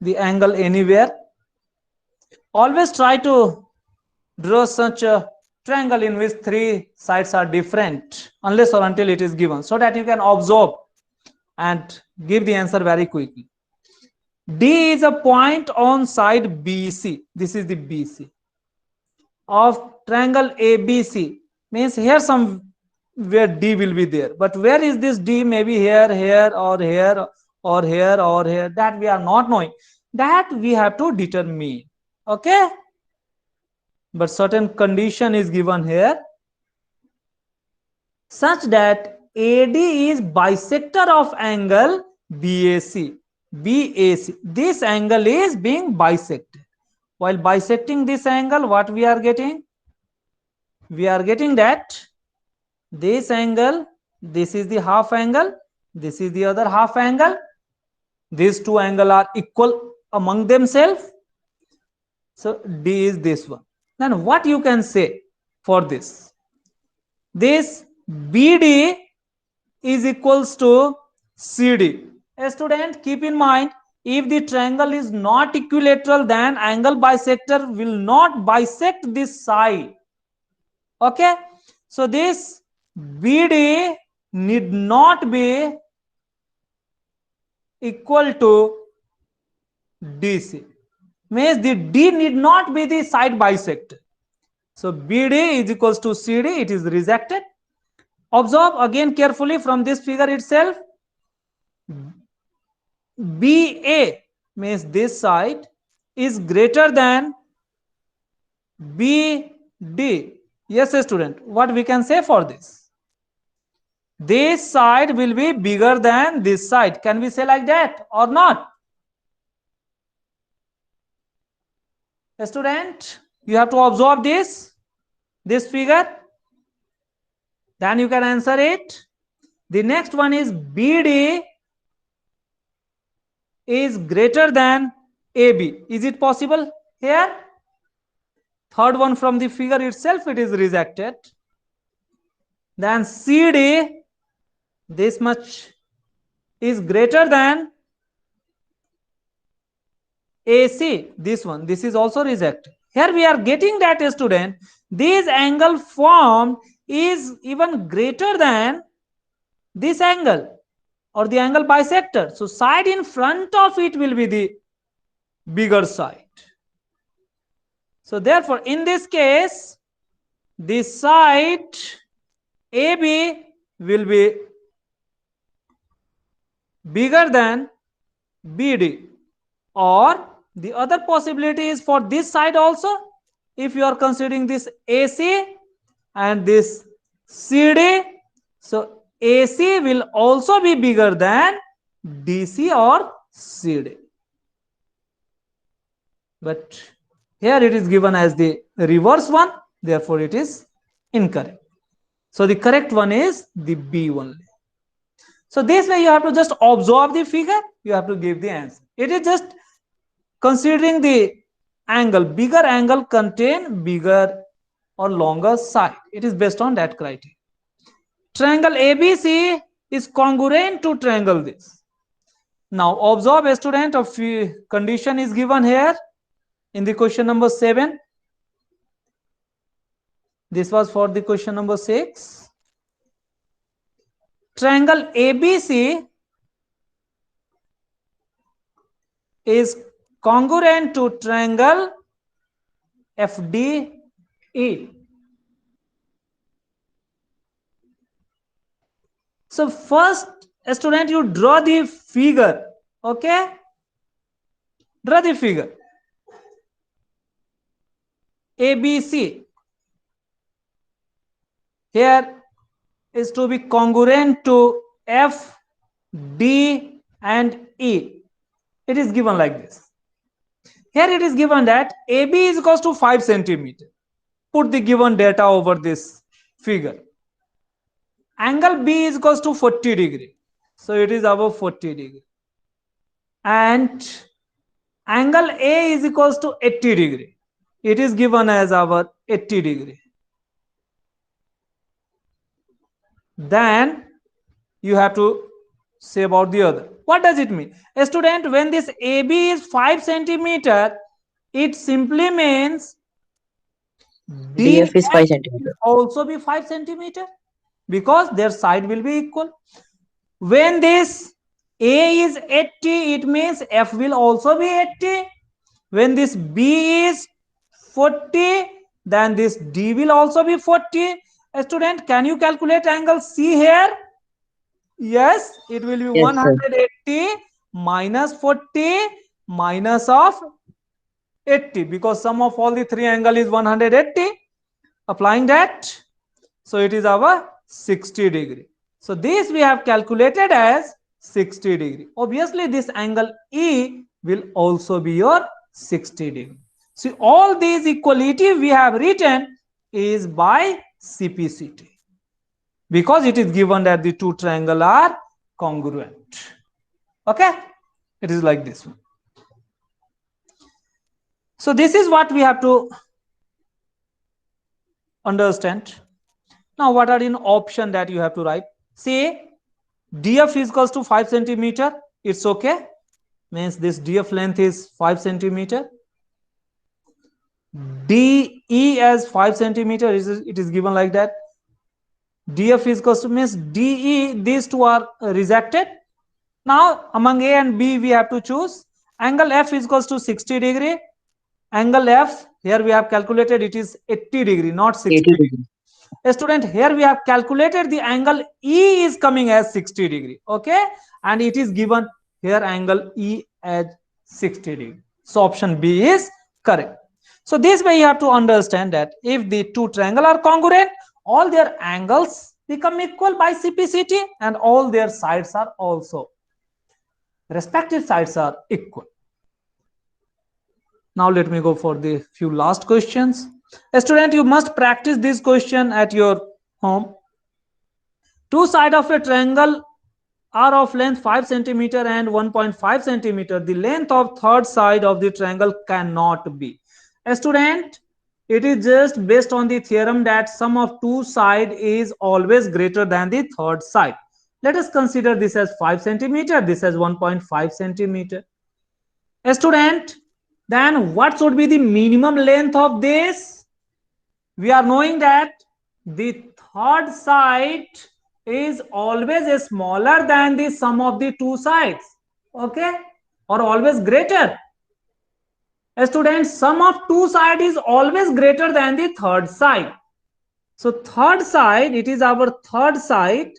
the angle anywhere. Always try to draw such a triangle in which 3 sides are different, unless or until it is given, so that you can observe and give the answer very quickly. D is a point on side BC. This is the BC of triangle ABC. Means here somewhere D will be there. But where is this D? Maybe here, here, or here, or here, or here. That we are not knowing. That we have to determine. Okay? But certain condition is given here such that AD is bisector of angle BAC. BAC. This angle is being bisected. While bisecting this angle, what we are getting? We are getting that this angle, this is the half angle, this is the other half angle. These two angles are equal among themselves. So D is this one. Then what you can say for this? This BD is equals to CD. A student, keep in mind, if the triangle is not equilateral, then angle bisector will not bisect this side. Okay, so this BD need not be equal to DC. Means the D need not be the side bisector. So BD is equals to CD. It is rejected. Observe again carefully from this figure itself. BA means this side is greater than BD. Yes, student, what we can say for this? This side will be bigger than this side. Can we say like that or not? Student, you have to observe this figure. Then you can answer it. The next one is BD is greater than AB. Is it possible here? Third one from the figure itself, it is rejected. Then CD, this much is greater than AC. This one, this is also rejected. Here we are getting that, student, this angle formed is even greater than this angle or the angle bisector. So side in front of it will be the bigger side. So therefore, in this case, this side AB will be bigger than BD. Or the other possibility is for this side also. If you are considering this AC, and this CD. So AC will also be bigger than DC or CD. But here it is given as the reverse one, therefore it is incorrect. So the correct one is the B only. So this way you have to just observe the figure, you have to give the answer. It is just considering the angle, bigger angle contain bigger or longer side. It is based on that criteria. Triangle ABC is congruent to triangle this. Now observe, a student, of condition is given here in the question number 7. This was for the question number 6. Triangle ABC is congruent to triangle FDE. So first, a student, you draw the figure. Okay, draw the figure ABC. Here is to be congruent to F, D and E. It is given like this. Here it is given that AB is equals to 5 centimeter. Put the given data over this figure. Angle B is equals to 40 degree. So it is above 40 degree. And angle A is equals to 80 degree. It is given as our 80 degree. Then you have to say about the other. What does it mean? A student, when this AB is 5 centimeter, it simply means DF is 5 centimeter. also be 5 centimeter because their side will be equal. When this A is 80, it means F will also be 80. When this B is 40, then this D will also be 40. A student, can you calculate angle C here? Yes, it will be Yes, 180 minus 40 minus of 80, because sum of all the three angle is 180. Applying that, so it is our 60 degree. So this we have calculated as 60 degree. Obviously this angle E will also be your 60 degree. See, all these equality we have written is by CPCT, because it is given that the two triangles are congruent. Okay, it is like this one. So this is what we have to understand. Now what are in option that you have to write? Say DF is equals to 5 centimeter. It's okay, means this DF length is 5 centimeter. DE as 5 centimeter, it is given like that. DF is equals to, means DE, these two are rejected. Now among A and B we have to choose. Angle F is equals to 60 degree. Angle F, here we have calculated, it is 80 degree, not 60 degree. A student, here we have calculated the angle E is coming as 60 degree. Okay, and it is given here angle E as 60 degree. So option B is correct. So this way you have to understand that if the two triangles are congruent, all their angles become equal by CPCT, and all their sides are also, respective sides are equal. Now let me go for the few last questions. A student, you must practice this question at your home. Two sides of a triangle are of length 5 centimeter and 1.5 centimeter. The length of third side of the triangle cannot be. A student, it is just based on the theorem that sum of two sides is always greater than the third side. Let us consider this as 5 centimeter, this as 1.5 centimeter. A student, then what should be the minimum length of this? We are knowing that the third side is always smaller than the sum of the two sides. Okay, or always greater. A student, sum of two sides is always greater than the third side. So third side, it is our third side.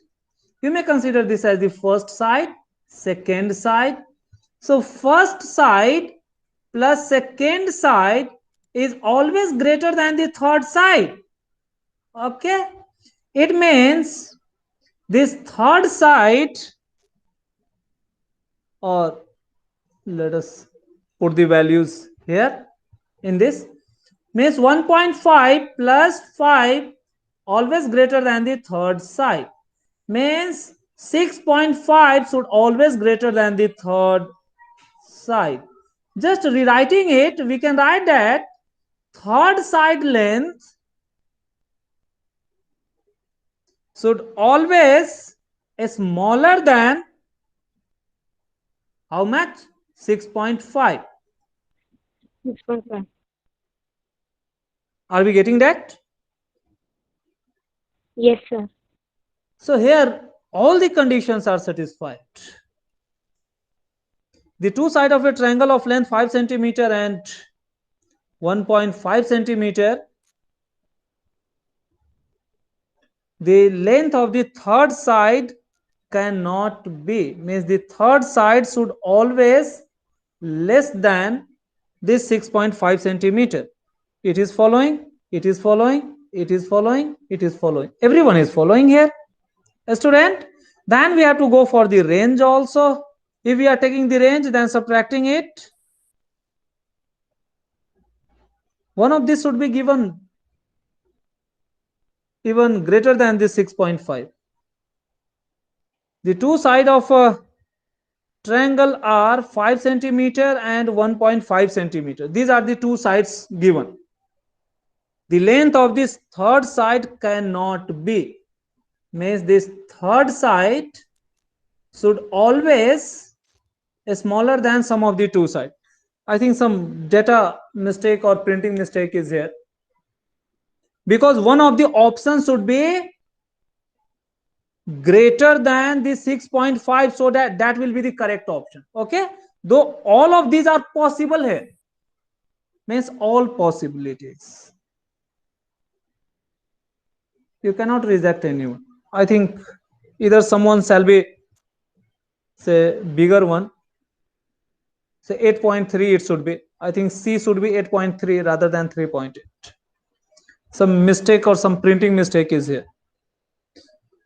You may consider this as the first side, second side. So first side plus second side is always greater than the third side. Okay, it means this third side, or let us put the values here in this, means 1.5 plus 5 always greater than the third side, means 6.5 should always greater than the third side. Just rewriting it, we can write that third side length should always smaller than how much? 6.5. 6.5. Are we getting that? Yes, sir. So here all the conditions are satisfied. The two sides of a triangle of length 5 centimeter and 1.5 centimeter, the length of the third side cannot be, means the third side should always less than this 6.5 centimeter. It is following, it is following, it is following, it is following. Everyone is following here, a student. Then we have to go for the range also. If we are taking the range, then subtracting it, one of these should be given even greater than this 6.5. The two sides of a triangle are 5 centimeter and 1.5 centimeter. These are the two sides given. The length of this third side cannot be, means this third side should always smaller than some of the two sides. I think some data mistake or printing mistake is here, because one of the options should be greater than the 6.5, so that will be the correct option. Okay, though all of these are possible here, means all possibilities, you cannot reject anyone. I think either someone shall be say bigger one, say 8.3 it should be. I think C should be 8.3 rather than 3.8. Some mistake or some printing mistake is here.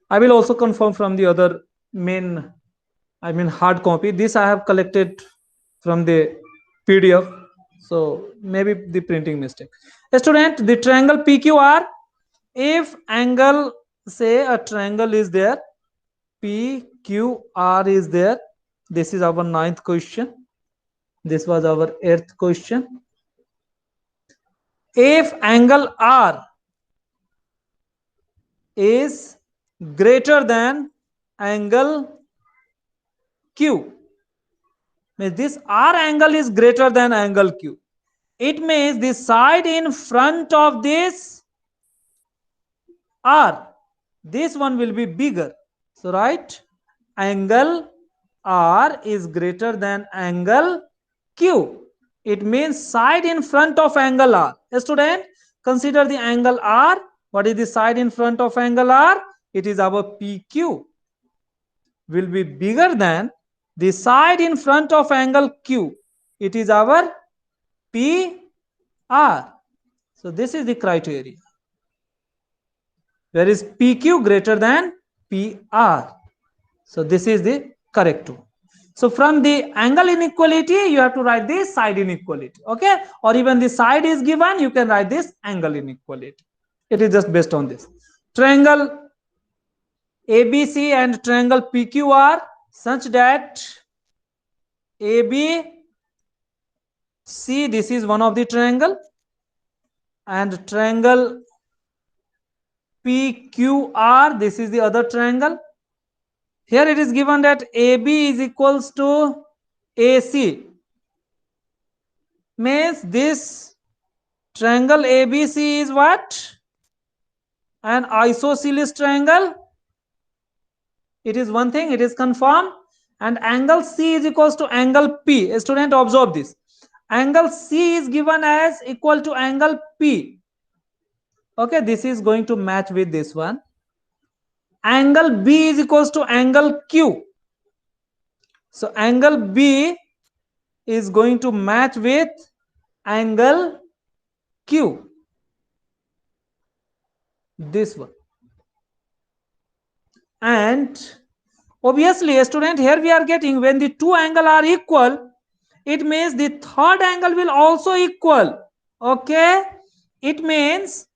I will also confirm from the other main, I mean hard copy. This I have collected from the PDF. So maybe the printing mistake. Student, the triangle PQR, if angle, say a triangle is there, PQR is there. This is our ninth question. This was our 8th question. If angle R is greater than angle Q, means this R angle is greater than angle Q. It means the side in front of this R, this one will be bigger. So right, angle R is greater than angle Q. It means side in front of angle R. Student, consider the angle R. What is the side in front of angle R? It is our PQ. Will be bigger than the side in front of angle Q. It is our PR. So this is the criteria. Where is PQ greater than PR? So this is the correct one. So from the angle inequality, you have to write this side inequality. Okay, or even the side is given, you can write this angle inequality. It is just based on this. Triangle ABC and triangle PQR such that ABC, this is one of the triangle, and triangle PQR, this is the other triangle. Here it is given that AB is equals to AC, means this triangle ABC is what? An isosceles triangle. It is one thing, it is confirmed. And angle C is equals to angle P. Student, observe this. Angle C is given as equal to angle P. Okay, this is going to match with this one. Angle B is equals to angle Q. So angle B is going to match with angle Q. this one. And obviously, student, here we are getting when the two angles are equal, it means the third angle will also equal. Okay, it means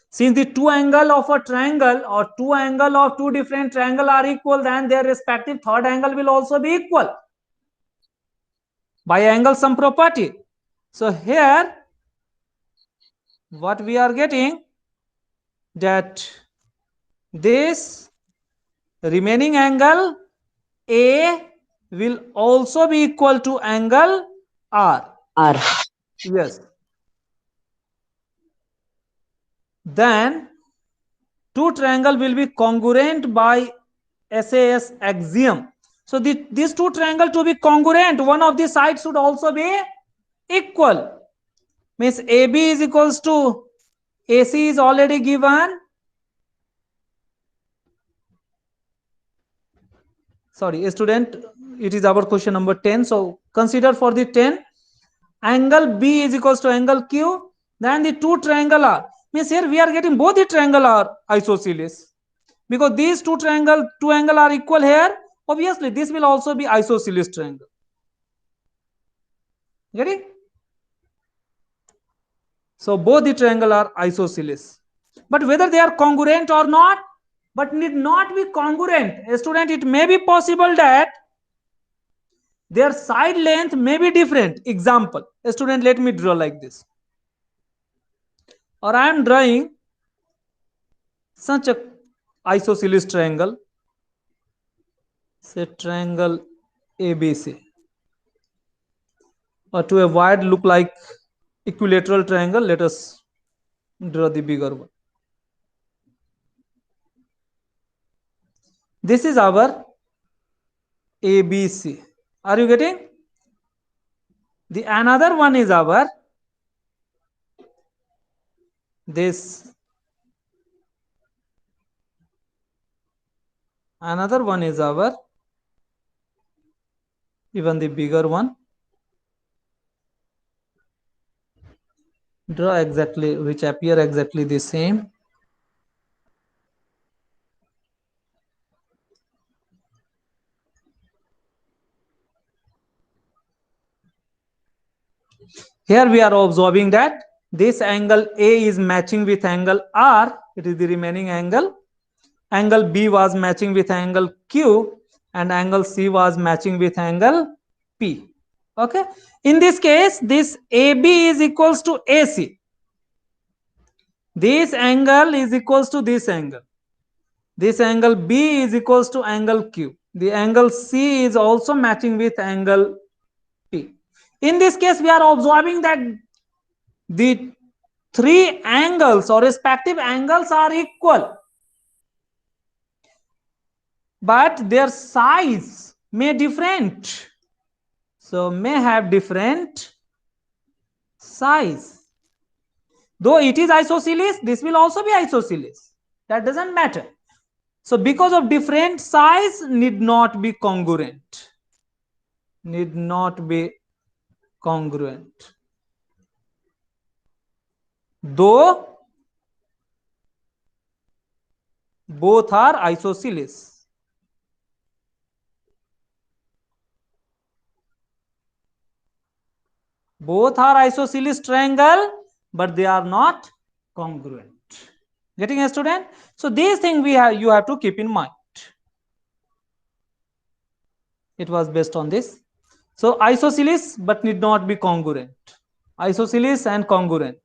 since the two angle of a triangle or two angle of two different triangle are equal, then their respective third angle will also be equal by angle sum property. So here what we are getting, that this remaining angle A will also be equal to angle R. R. Yes. Then two triangle will be congruent by SAS axiom. So these two triangle to be congruent, one of the sides should also be equal. Means AB is equals to AC is already given. Sorry, student, it is our question number 10. So consider for the 10. Angle B is equals to angle Q. Then the two triangle are. Means here we are getting both the triangle are isosceles. Because these two angle are equal here. Obviously, this will also be isosceles triangle. Getting? So both the triangle are isosceles. But whether they are congruent or not, but need not be congruent. A student, it may be possible that their side length may be different. Example, a student, let me draw like this. Or I am drawing such a isosceles triangle, say triangle ABC, or to avoid look like equilateral triangle, let us draw the bigger one. This is our ABC. Are you getting? The another one is our this. Another one is our even the bigger one. Draw exactly which appear exactly the same. Here we are observing that this angle A is matching with angle R. It is the remaining angle. Angle B was matching with angle Q, and angle C was matching with angle P. Okay. In this case, this AB is equals to AC. This angle is equals to this angle. This angle B is equals to angle Q. The angle C is also matching with angle P. In this case, we are observing that the three angles or respective angles are equal, but their size may different. So may have different size. Though it is isosceles, this will also be isosceles. That doesn't matter. So because of different size, need not be congruent. Need not be congruent. Though both are isosceles. Both are isosceles triangle, but they are not congruent. Getting a student? So these things you have to keep in mind. It was based on this. So isosceles but need not be congruent. Isosceles and congruent,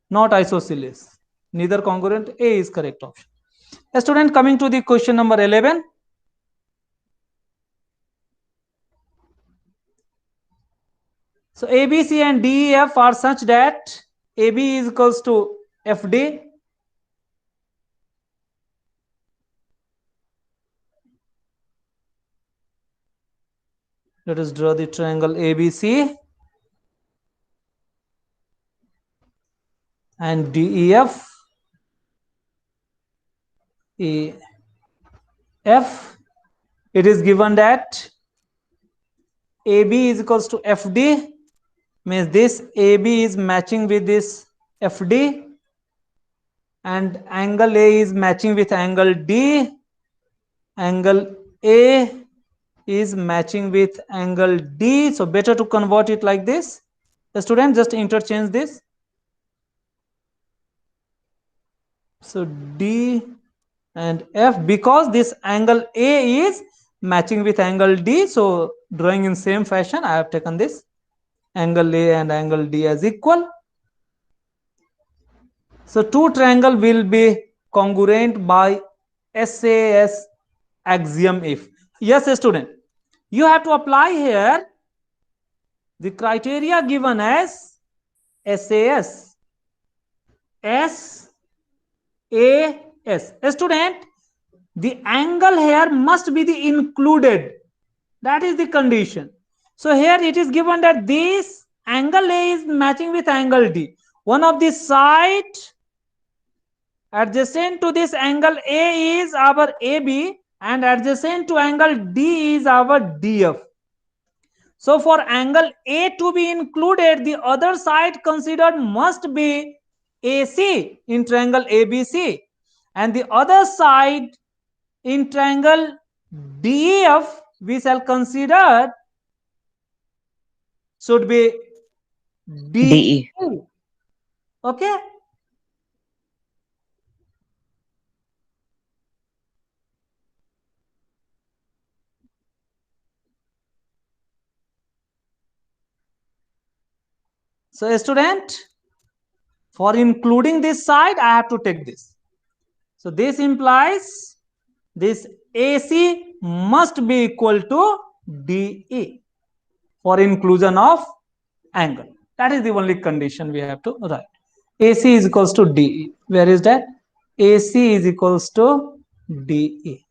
not isosceles. Neither congruent. A is correct option. A student, coming to the question number 11. So ABC and DEF are such that AB is equals to FD. Let us draw the triangle ABC and DEF. EF, it is given that AB is equals to FD, means this AB is matching with this FD. and angle A is matching with angle D. Angle A is matching with angle D. So better to convert it like this. The student just interchange this. So D and F, because this angle A is matching with angle D, so drawing in same fashion, I have taken this angle A and angle D as equal. So two triangle will be congruent by SAS axiom if. Yes, student, you have to apply here the criteria given as SAS. SAS. Student, the angle here must be the included. That is the condition. So here it is given that this angle A is matching with angle D. One of the side adjacent to this angle A is our AB and adjacent to angle D is our DF. So for angle A to be included, the other side considered must be AC in triangle ABC, and the other side in triangle DEF we shall consider should be DE. Okay. So student, for including this side, I have to take this. So this implies this AC must be equal to DE for inclusion of angle. That is the only condition we have to write. AC is equals to DE. Where is that? AC is equals to DE.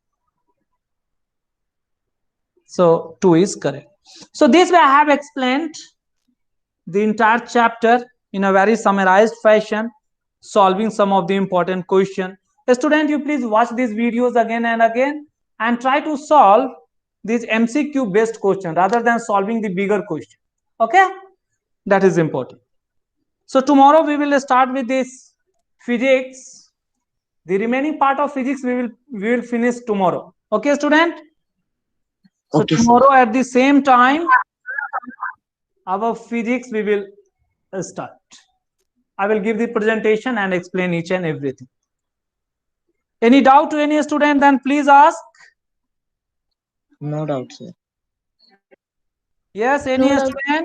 So 2 is correct. So this way I have explained the entire chapter in a very summarized fashion, solving some of the important questions. Student, you please watch these videos again and again and try to solve these MCQ based question rather than solving the bigger question. Okay, that is important. So tomorrow we will start with this physics. The remaining part of physics we will finish tomorrow. Okay, student. So Okay, sir. tomorrow at the same time, our physics we will start. I will give the presentation and explain each and everything. Any doubt to any student, then please ask. No doubt, sir. Yes, any No doubt. student?